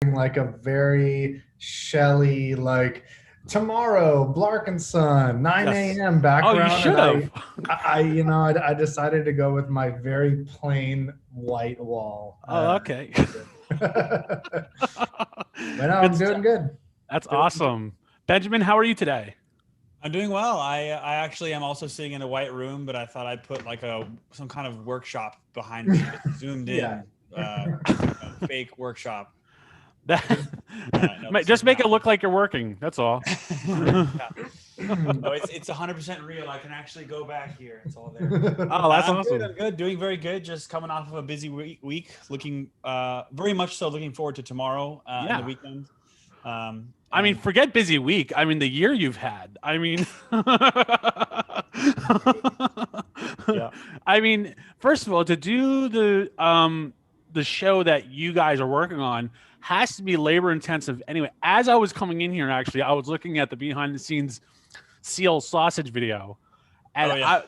like a very Shelley, like tomorrow, Blark and Son, 9 Yes. a.m. Oh, you background, and should have. I decided to go with my very plain white wall. Oh, okay. But no, Good I'm doing stuff. good. That's Doing good. awesome. Benjamin, how are you today? I'm doing well. I actually am also sitting in a white room, but I thought I'd put like a some kind of workshop behind me, just zoomed Yeah. in, fake workshop. That No, this just isn't make it happening. look like you're working. That's all. Yeah. No, it's 100% real. I can actually go back here. It's all there. Oh, that's I'm good. awesome. I'm good. Doing very good. Just coming off of a busy week. Looking very much so looking forward to tomorrow and the Yeah. weekend. I mean, And forget busy week. I mean, the year you've had. I mean, yeah. I mean, first of all, to do the show that you guys are working on has to be labor intensive. Anyway, as I was coming in here, actually, I was looking at the behind the scenes seal sausage video, and Oh yeah. I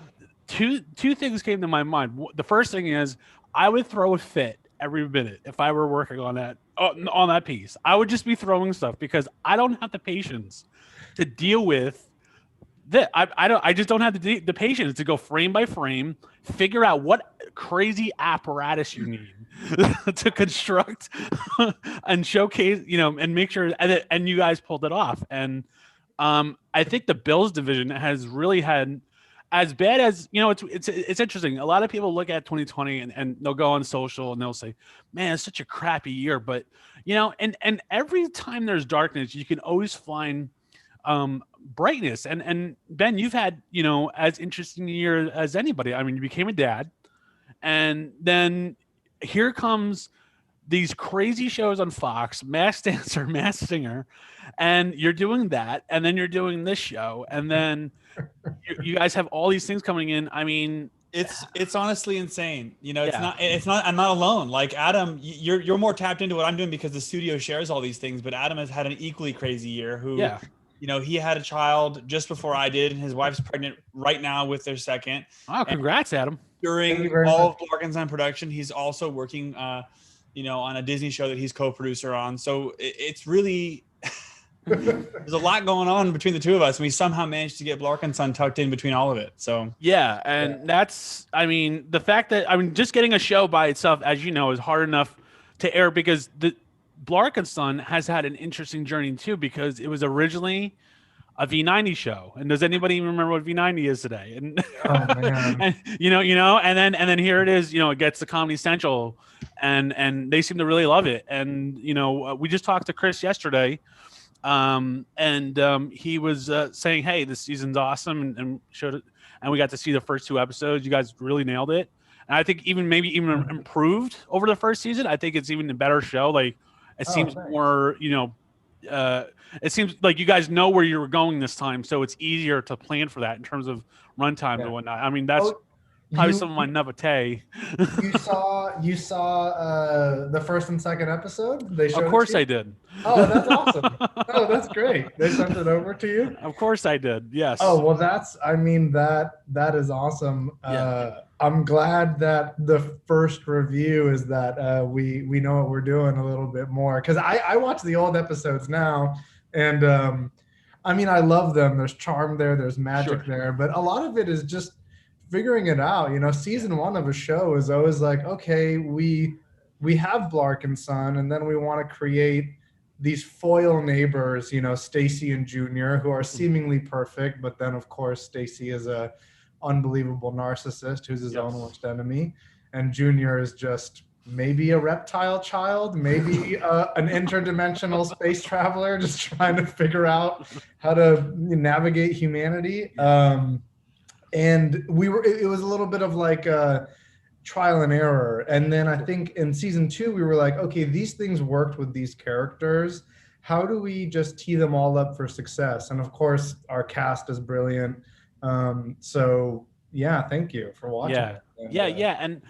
two things came to my mind. The first thing is I would throw a fit every minute if I were working on that piece. I would just be throwing stuff because I don't have the patience to deal with that. I just don't have the patience to go frame by frame, figure out what crazy apparatus you need to construct and showcase, and make sure and you guys pulled it off. And I think the Bills division has really had as bad as it's interesting. A lot of people look at 2020 and they'll go on social and they'll say, "Man, it's such a crappy year." But and every time there's darkness, you can always find brightness. And Ben, you've had as interesting a year as anybody. I mean, you became a dad, and then here comes these crazy shows on Fox, Masked Dancer, Masked Singer, and you're doing that, and then you're doing this show, and then you guys have all these things coming in. I mean, It's honestly insane. It's yeah, not I'm not alone. Like Adam, you're more tapped into what I'm doing because the studio shares all these things, but Adam has had an equally crazy year who, yeah. he had a child just before I did, and his wife's pregnant right now with their second. Oh, And congrats, Adam. Thank you during very all much. of Blark and Son production, he's also working on a Disney show that he's co-producer on. So it's really there's a lot going on between the two of us, and we somehow managed to get Blark and Son tucked in between all of it. So Yeah, Yeah. and that's, I mean, the fact that, I mean, just getting a show by itself, as you know, is hard enough to air because the Blark and Son has had an interesting journey too because it was originally a V90 show. And does anybody even remember what V90 is today? And Oh man. and and then here it is, it gets to Comedy Central and they seem to really love it. And we just talked to Chris yesterday, and he was saying, "Hey, this season's awesome," and showed it, and we got to see the first two episodes. You guys really nailed it, and I think maybe even improved over the first season. I think it's even a better show. Like it Oh, seems thanks. more, uh, it seems like you guys know where you were going this time, so it's easier to plan for that in terms of run times and Yeah. whatnot. I mean, that's Oh, probably you some of my naivete. you saw the first and second episode? They Of showed it to course you? I did. Oh, that's awesome. Oh, that's great. They sent it over to you? Of course I did. Oh, Yes. well, I mean, that is awesome. Yeah. I'm glad that the first review is that we know what we're doing a little bit more because I watch the old episodes now, and I mean, I love them. There's charm there, there's Sure. magic there, but a lot of it is just figuring it out. Yeah. Season one of a show is always like, okay, we have Blark and Son, and then we want to create these foil neighbors, Stacy and Junior, who are seemingly perfect, but then of course Stacy is a unbelievable narcissist who's his own Yes. worst enemy, and Junior is just maybe a reptile child, maybe an interdimensional space traveler, just trying to figure out how to navigate humanity. Yeah. And it was a little bit of like trial and error. And then I Sure. think in season two, we were like, okay, these things worked with these characters. How do we just tee them all up for success? And of course, our cast is brilliant. So yeah, thank you for watching Yeah. it. And Yeah, yeah. And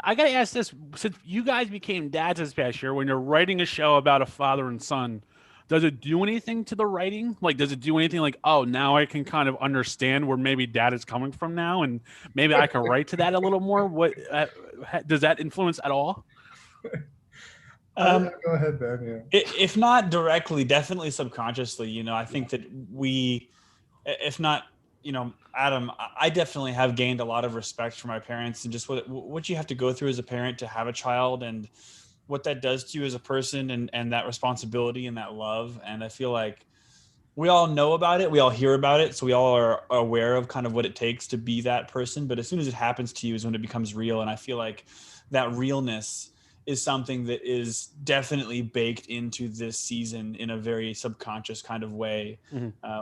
I gotta ask this, since you guys became dads this past year, when you're writing a show about a father and son, does it do anything to the writing? Like, does it do anything like, oh, now I can kind of understand where maybe dad is coming from now, and maybe I can write to that a little more? What does that influence at all? Go ahead, Ben. Yeah. If not directly, definitely subconsciously. You know, I think that we, if not, you know, Adam, I definitely have gained a lot of respect for my parents and just what you have to go through as a parent to have a child and what that does to you as a person and that responsibility and that love. And I feel like we all know about it. We all hear about it. So we all are aware of kind of what it takes to be that person. But as soon as it happens to you is when it becomes real. And I feel like that realness is something that is definitely baked into this season in a very subconscious kind of way.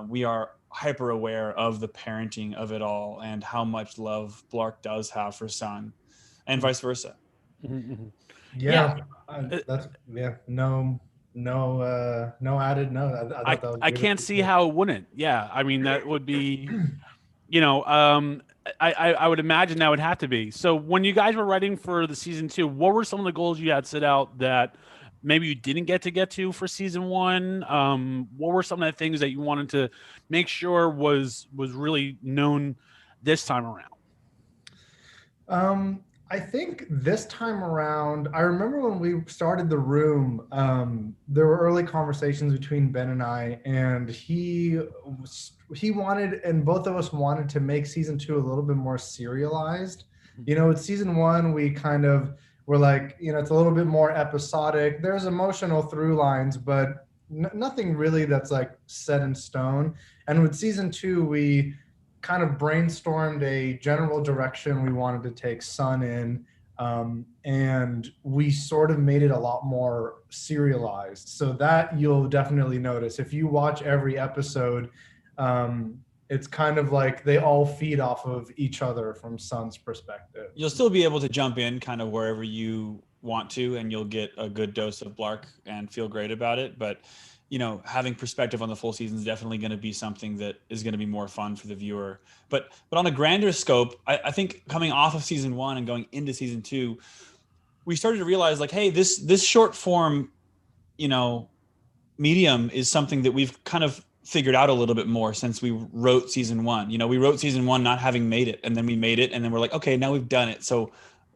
We are hyper aware of the parenting of it all and how much love Blark does have for Son and vice versa. Yeah. That's no added note. I thought that was I can't see how it wouldn't. Yeah, I mean that would be, you know, I would imagine that would have to be. So when you guys were writing for the season 2, what were some of the goals you had set out that maybe you didn't get to for season 1? What were some of the things that you wanted to make sure was really known this time around? I think this time around, I remember when we started the room, there were early conversations between Ben and I, and he wanted, and both of us wanted to make season 2 a little bit more serialized. You know, with season 1, we kind of were like, you know, it's a little bit more episodic. There's emotional through lines, but nothing really that's like set in stone. And with season 2, we kind of brainstormed a general direction we wanted to take Son in, and we sort of made it a lot more serialized. So that you'll definitely notice if you watch every episode. It's kind of like they all feed off of each other from Son's perspective. You'll still be able to jump in kind of wherever you want to, and you'll get a good dose of Blark and feel great about it. But you know, having perspective on the full season is definitely going to be something that is going to be more fun for the viewer. But on a grander scope, I think coming off of season 1 and going into season 2, we started to realize like, hey, this short form, you know, medium is something that we've kind of figured out a little bit more since we wrote season 1. You know, we wrote season 1 not having made it, and then we made it, and then we're like, okay, now we've done it. So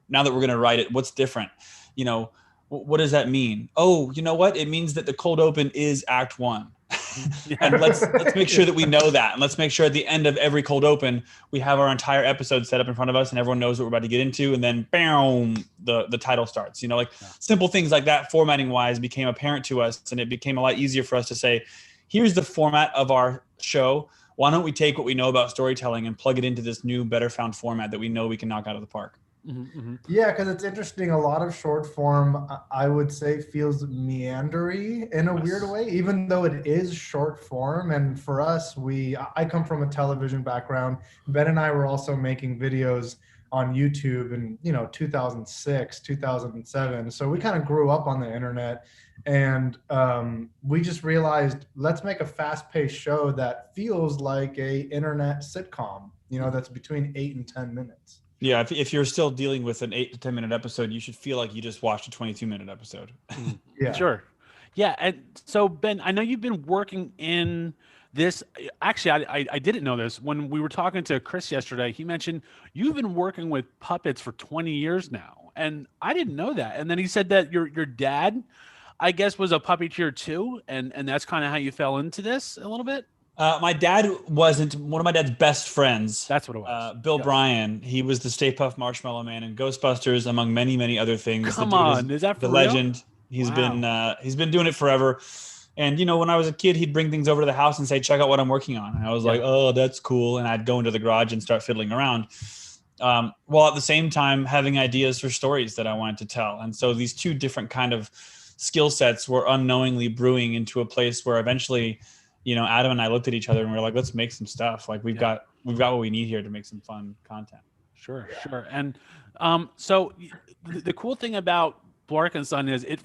now that we're going to write it, what's different? You know, what does that mean? Oh, you know what? It means that the cold open is act 1. And let's make sure that we know that. And let's make sure at the end of every cold open, we have our entire episode set up in front of us and everyone knows what we're about to get into. And then bam, the title starts, you know, like simple things like that formatting wise became apparent to us. And it became a lot easier for us to say, here's the format of our show. Why don't we take what we know about storytelling and plug it into this new, better found format that we know we can knock out of the park? Yeah, because it's interesting. A lot of short form, I would say, feels meandery in a weird way, even though it is short form. And for us, I come from a television background. Ben and I were also making videos on YouTube in 2006, 2007. So we kind of grew up on the internet, and we just realized, let's make a fast-paced show that feels like a internet sitcom. That's between 8 and 10 minutes. Yeah, if you're still dealing with an 8 to 10 minute episode, you should feel like you just watched a 22-minute episode. Yeah, sure. Yeah, and so Ben, I know you've been working in this. Actually, I didn't know this. When we were talking to Chris yesterday, he mentioned you've been working with puppets for 20 years now, and I didn't know that. And then he said that your dad, I guess, was a puppeteer too, and that's kind of how you fell into this a little bit. My dad wasn't. One of my dad's best friends. That's what it was. Bill Bryan. He was the Stay Puft Marshmallow Man in Ghostbusters, among many, many other things. Come on, is that for the real? legend? He's been doing it forever. And when I was a kid, he'd bring things over to the house and say, "Check out what I'm working on." And I was like, "Oh, that's cool." And I'd go into the garage and start fiddling around, while at the same time having ideas for stories that I wanted to tell. And so these two different kind of skill sets were unknowingly brewing into a place where eventually, Adam and I looked at each other and we were like, let's make some stuff. Like we've got what we need here to make some fun content. Sure. And so the cool thing about Blark and Son is it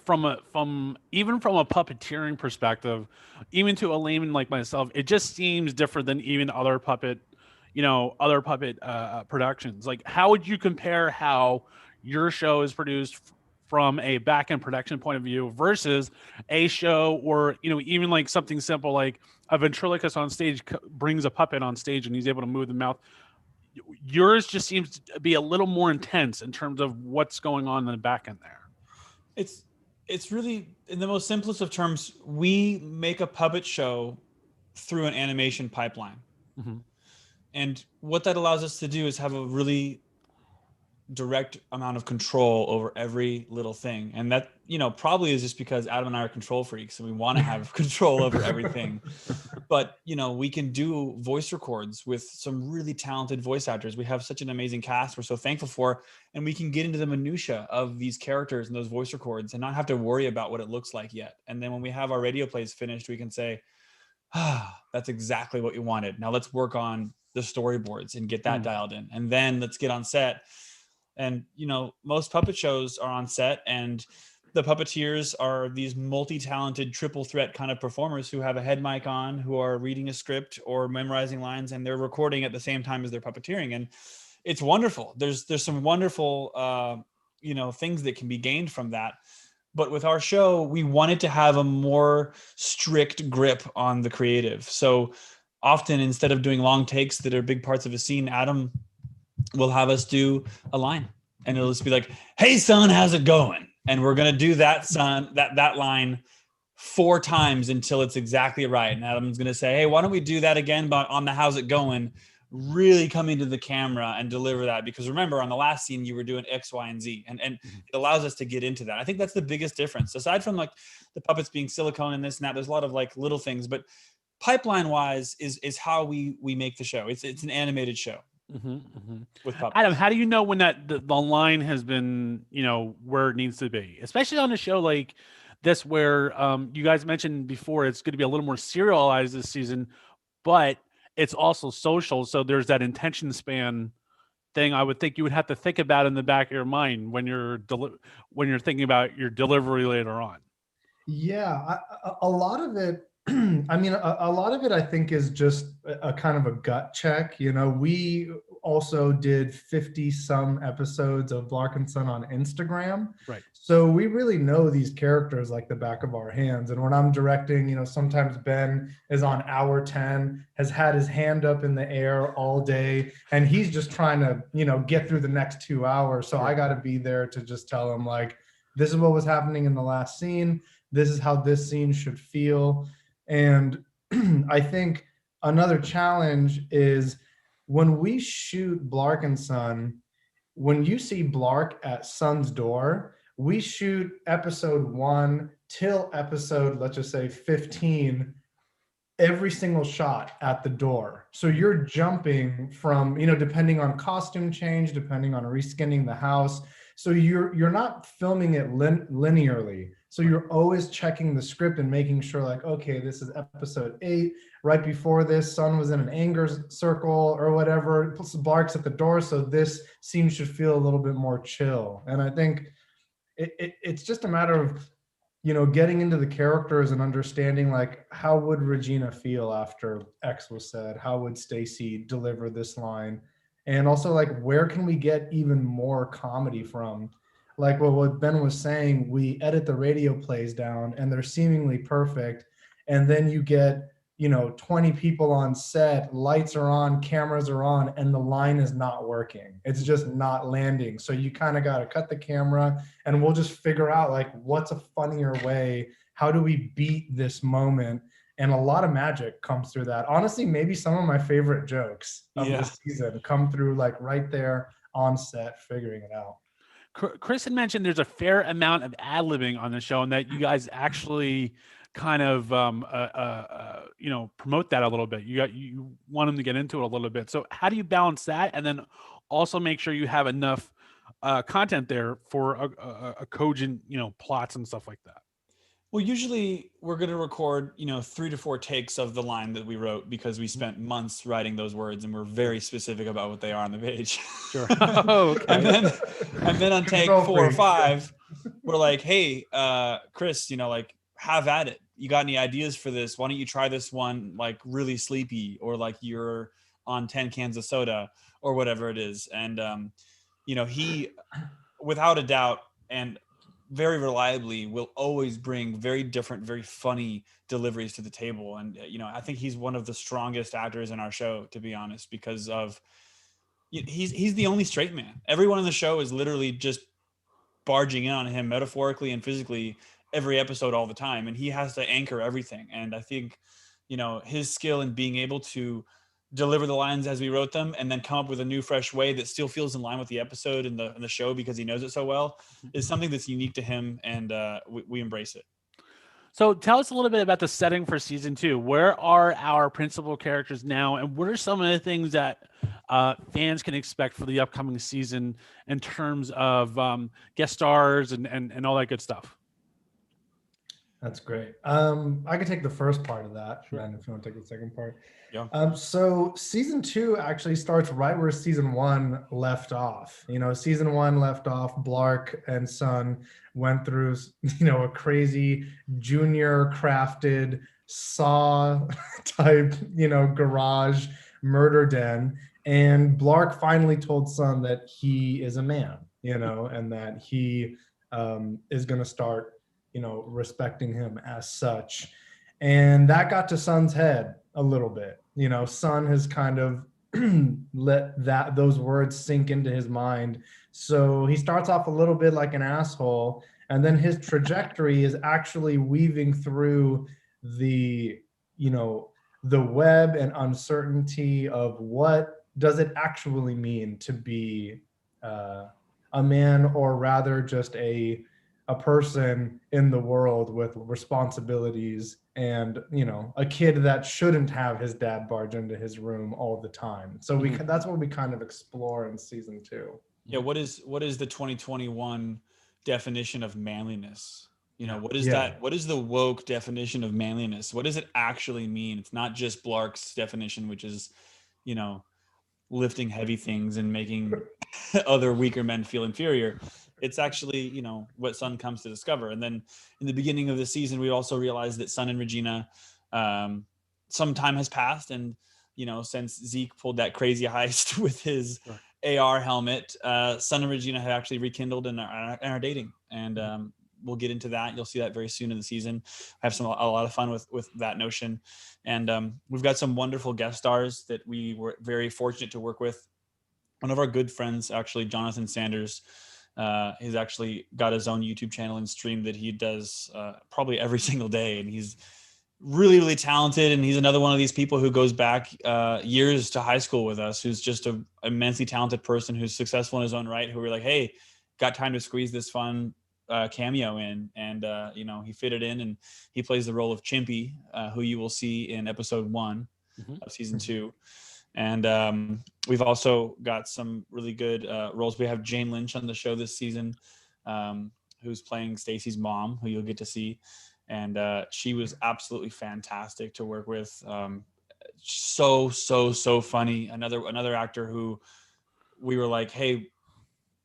even from a puppeteering perspective, even to a layman like myself, it just seems different than even other puppet productions. Like, how would you compare how your show is produced from a back-end production point of view versus a show, or even like something simple like a ventriloquist on stage brings a puppet on stage and he's able to move the mouth? Yours just seems to be a little more intense in terms of what's going on in the back end there. It's really, in the most simplest of terms, we make a puppet show through an animation pipeline. Mm-hmm. And what that allows us to do is have a really direct amount of control over every little thing. And that, probably is just because Adam and I are control freaks and we want to have control over everything. But, we can do voice records with some really talented voice actors. We have such an amazing cast we're so thankful for. And we can get into the minutia of these characters and those voice records and not have to worry about what it looks like yet. And then when we have our radio plays finished, we can say, that's exactly what you wanted. Now let's work on the storyboards and get that dialed in. And then let's get on set. And, most puppet shows are on set, and the puppeteers are these multi-talented triple threat kind of performers who have a head mic on, who are reading a script or memorizing lines, and they're recording at the same time as they're puppeteering. And it's wonderful. There's some wonderful, things that can be gained from that. But with our show, we wanted to have a more strict grip on the creative. So often, instead of doing long takes that are big parts of a scene, Adam will have us do a line, and it'll just be like, "Hey son, how's it going?" And we're going to do that line 4 times until it's exactly right. And Adam's going to say, "Hey, why don't we do that again, but on the how's it going, really come into the camera and deliver that." Because remember, on the last scene, you were doing X, Y, and Z. And it allows us to get into that. I think that's the biggest difference. Aside from like the puppets being silicone and this and that, there's a lot of like little things, but pipeline wise is how we make the show. It's an animated show. With puppets. Adam, how do you know when the line has been, where it needs to be, especially on a show like this where you guys mentioned before it's going to be a little more serialized this season, but it's also social, so there's that attention span thing I would think you would have to think about in the back of your mind when you're thinking about your delivery later on. Yeah, a lot of it, I mean, a lot of it I think is just a kind of a gut check. We also did 50 some episodes of Blark and Son on Instagram. Right. So we really know these characters like the back of our hands. And when I'm directing, sometimes Ben is on hour 10, has had his hand up in the air all day, and he's just trying to, get through the next 2 hours. So I got to be there to just tell him, like, this is what was happening in the last scene. This is how this scene should feel. And I think another challenge is when we shoot Blark and Son, when you see Blark at Son's door, we shoot episode 1 till episode, let's just say 15, every single shot at the door. So you're jumping from, depending on costume change, depending on reskinning the house. So you're not filming it linearly. So you're always checking the script and making sure, like, okay, this is episode 8. Right before this, Son was in an anger circle or whatever. Blark's at the door, so this scene should feel a little bit more chill. And I think it's just a matter of, getting into the characters and understanding, like, how would Regina feel after X was said? How would Stacy deliver this line? And also, like, where can we get even more comedy from? Like what Ben was saying, we edit the radio plays down and they're seemingly perfect. And then you get, 20 people on set, lights are on, cameras are on, and the line is not working. It's just not landing. So you kind of got to cut the camera and we'll just figure out, like, what's a funnier way? How do we beat this moment? And a lot of magic comes through that. Honestly, maybe some of my favorite jokes of the season come through, like, right there on set, figuring it out. Chris had mentioned there's a fair amount of ad-libbing on the show, and that you guys actually kind of promote that a little bit. You want them to get into it a little bit. So how do you balance that, and then also make sure you have enough content there for a cogent, plots and stuff like that? Well, usually we're going to record, 3 to 4 takes of the line that we wrote, because we spent months writing those words and we're very specific about what they are on the page. Sure. Oh, okay. and then on take 4 or 5, we're like, "Hey, Chris, have at it. You got any ideas for this? Why don't you try this one, like, really sleepy, or like you're on 10 cans of soda, or whatever it is." And, he, without a doubt, and very reliably, will always bring very different, very funny deliveries to the table. And, I think he's one of the strongest actors in our show, to be honest, because of, he's the only straight man. Everyone in the show is literally just barging in on him metaphorically and physically every episode all the time, and he has to anchor everything. And I think, you know, his skill in being able to deliver the lines as we wrote them and then come up with a new fresh way that still feels in line with the episode and the show because he knows it so well is something that's unique to him, and we embrace it. So tell us a little bit about the setting for season 2. Where are our principal characters now, and what are some of the things that fans can expect for the upcoming season in terms of guest stars and all that good stuff? That's great. I can take the first part of that, and if you want to take the second part. Yeah. So season 2 actually starts right where season 1 left off. You know, season 1 left off, Blark and Son went through, you know, a crazy junior crafted Saw type, you know, garage murder den. And Blark finally told Son that he is a man, you know, and that he is going to start, you know, respecting him as such. And that got to Son's head a little bit. You know, Son has kind of let those words sink into his mind. So he starts off a little bit like an asshole, and then his trajectory is actually weaving through the, you know, the web and uncertainty of what does it actually mean to be a man, or rather just a person in the world with responsibilities, and, you know, a kid that shouldn't have his dad barge into his room all the time. So that's what we kind of explore in season 2. Yeah. What is the 2021 definition of manliness? You know, what is that? What is the woke definition of manliness? What does it actually mean? It's not just Blark's definition, which is, you know, lifting heavy things and making other weaker men feel inferior. It's actually, you know, what Son comes to discover. And then in the beginning of the season, we also realized that Son and Regina, some time has passed. And, you know, since Zeke pulled that crazy heist with his AR helmet, Son and Regina have actually rekindled and are dating. And we'll get into that. You'll see that very soon in the season. I have a lot of fun with that notion. And we've got some wonderful guest stars that we were very fortunate to work with. One of our good friends, actually, Jonathan Sanders, he's actually got his own YouTube channel and stream that he does probably every single day. And he's really, really talented. And he's another one of these people who goes back years to high school with us, who's just an immensely talented person who's successful in his own right, who we're like, hey, got time to squeeze this fun cameo in. And, you know, he fitted in, and he plays the role of Chimpy, who you will see in episode 1 of season 2. And we've also got some really good roles. We have Jane Lynch on the show this season, who's playing Stacy's mom, who you'll get to see. And she was absolutely fantastic to work with. So funny. Another actor who we were like, hey,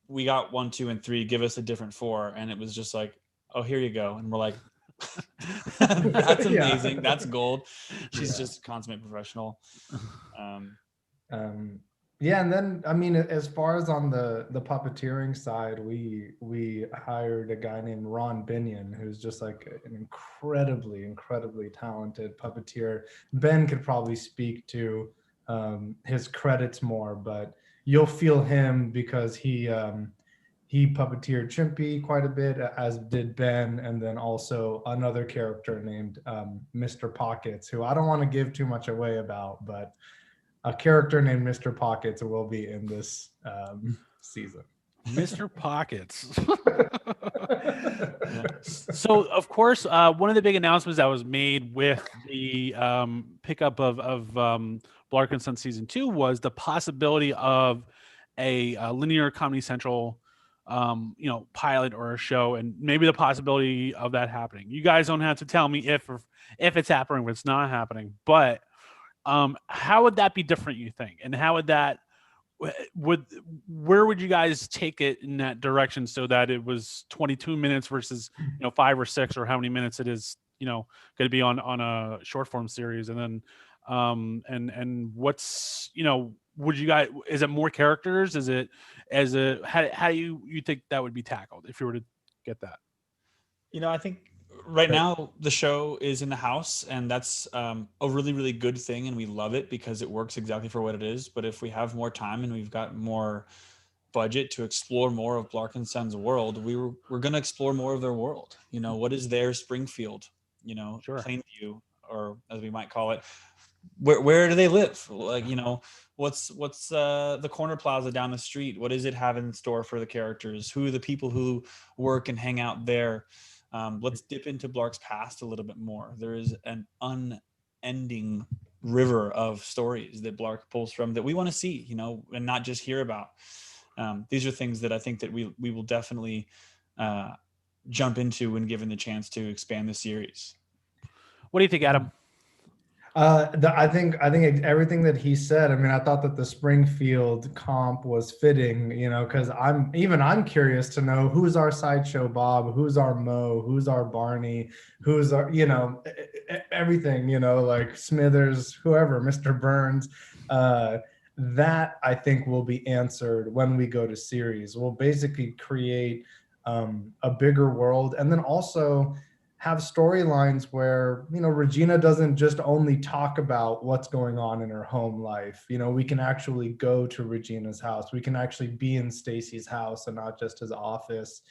we got 1, 2, and 3. Give us a different 4. And it was just like, oh, here you go. And we're like, that's amazing. Yeah. That's gold. She's just a consummate professional. Yeah, and then, I mean, as far as on the puppeteering side, we hired a guy named Ron Binion, who's just like an incredibly talented puppeteer. Ben could probably speak to his credits more, but you'll feel him because he puppeteered Chimpy quite a bit, as did Ben, and then also another character named Mr. Pockets, who I don't want to give too much away about, but a character named Mr. Pockets will be in this season. Mr. Pockets. So, of course, one of the big announcements that was made with the pickup of Blark and Son season 2 was the possibility of a linear Comedy Central you know, pilot or a show, and maybe the possibility of that happening. You guys don't have to tell me if it's happening or it's not happening, but how would that be different, you think? And how would that where would you guys take it in that direction, so that it was 22 minutes versus, you know, 5 or 6 or how many minutes it is, you know, going to be on a short form series? And then and what's, you know, would you guys, is it more characters? Is it how do you think that would be tackled if you were to get that? You know, I think right now the show is in the house, and that's a really, really good thing, and we love it because it works exactly for what it is. But if we have more time and we've got more budget to explore more of Blark and Son's world, we're going to explore more of their world. You know, what is their Springfield, you know, Sure. Plainview, or as we might call it, where do they live? Like, you know, what's the corner plaza down the street? What does it have in store for the characters? Who are the people who work and hang out there? Let's dip into Blark's past a little bit more. There is an unending river of stories that Blark pulls from that we want to see, you know, and not just hear about. These are things that I think that we will definitely jump into when given the chance to expand the series. What do you think, Adam? I think everything that he said. I mean, I thought that the Springfield comp was fitting, you know, because I'm curious to know who's our Sideshow Bob, who's our Mo, who's our Barney, who's our, you know, everything, you know, like Smithers, whoever, Mr. Burns. That I think will be answered when we go to series. We'll basically create a bigger world, and then also have storylines where, you know, Regina doesn't just only talk about what's going on in her home life. You know, we can actually go to Regina's house. We can actually be in Stacy's house and not just his office,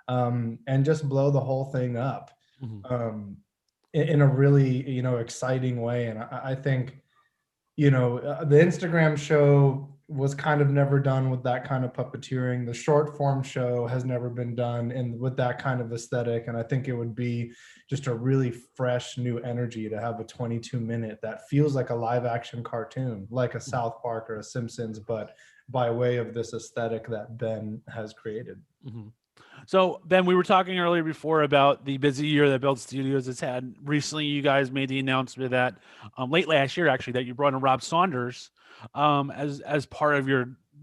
and just blow the whole thing up in a really, you know, exciting way. And I think, you know, the Instagram show was kind of never done with that kind of puppeteering. The short form show has never been done with that kind of aesthetic. And I think it would be just a really fresh new energy to have a 22-minute that feels like a live action cartoon, like a South Park or a Simpsons, but by way of this aesthetic that Ben has created. So, Ben, we were talking earlier before about the busy year that Build Studios has had. Recently, you guys made the announcement that late last year, actually, that you brought in Rob Saunders as part of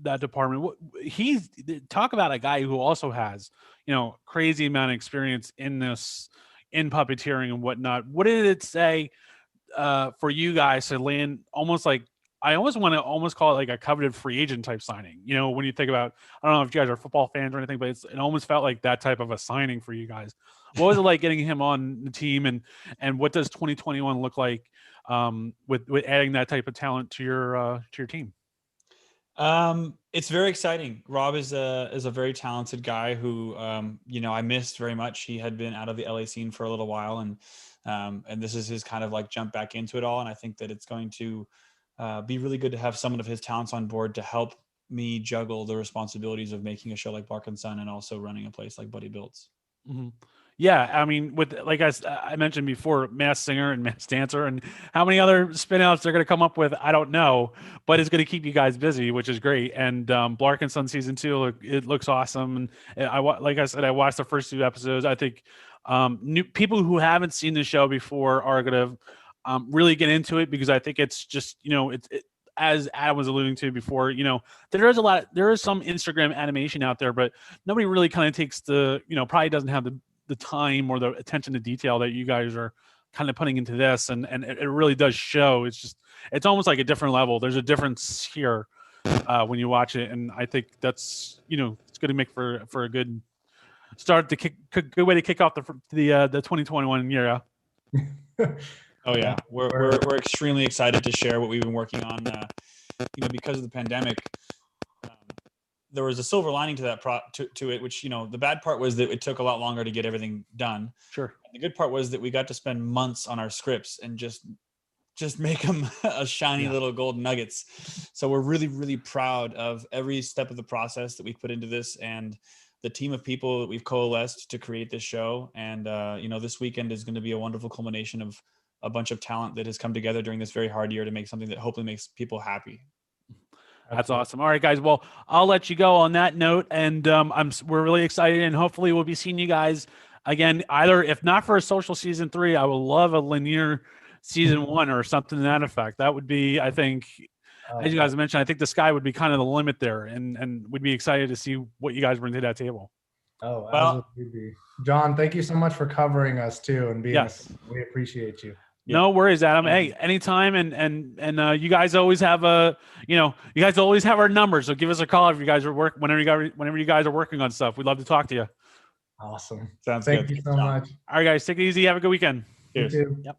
that department. He's talk about a guy who also has, you know, crazy amount of experience in puppeteering and whatnot. What did it say for you guys to land almost like, I almost want to almost call it like a coveted free agent type signing? You know, when you think about, I don't know if you guys are football fans or anything, but it almost felt like that type of a signing for you guys. What was it like getting him on the team, and what does 2021 look like with adding that type of talent to your team? It's very exciting. Rob is a very talented guy who, you know, I missed very much. He had been out of the LA scene for a little while, and this is his kind of like jump back into it all. And I think that it's going to be really good to have someone of his talents on board to help me juggle the responsibilities of making a show like Blark and Son and also running a place like Buddy Builds. Yeah, I mean, with, like I mentioned before, Masked Singer and Masked Dancer, and how many other spin-outs they're going to come up with, I don't know, but it's going to keep you guys busy, which is great. And Blark and Son season 2, it looks awesome. And like I said, I watched the first 2 episodes. I think new people who haven't seen the show before are going to really get into it, because I think it's just, you know, as Adam was alluding to before, you know, there is some Instagram animation out there, but nobody really kind of takes probably doesn't have the time or the attention to detail that you guys are kind of putting into this, and it really does show. It's almost like a different level. There's a difference here when you watch it, and I think that's, you know, it's going to make for a good start, good way to kick off the 2021 year. Oh yeah, we're extremely excited to share what we've been working on. You know, because of the pandemic, there was a silver lining to that to it, which, you know, the bad part was that it took a lot longer to get everything done. Sure. The good part was that we got to spend months on our scripts and just make them a shiny little gold nuggets. So we're really, really proud of every step of the process that we've put into this, and the team of people that we've coalesced to create this show. And you know, this weekend is going to be a wonderful culmination of a bunch of talent that has come together during this very hard year to make something that hopefully makes people happy. That's awesome. All right, guys. Well, I'll let you go on that note, and we're really excited, and hopefully we'll be seeing you guys again. Either, if not for a social season 3, I would love a linear season 1 or something to that effect. That would be, I think, as you guys mentioned, I think the sky would be kind of the limit there, and we'd be excited to see what you guys bring to that table. Oh, well, absolutely. John, thank you so much for covering us too, and being. We appreciate you. No worries, Adam. Hey, anytime, and you guys always have you guys always have our numbers. So give us a call if you guys are whenever you guys are working on stuff. We'd love to talk to you. Awesome. Sounds good. Thank you so much. All right, guys, take it easy. Have a good weekend. Cheers. You too. Yep.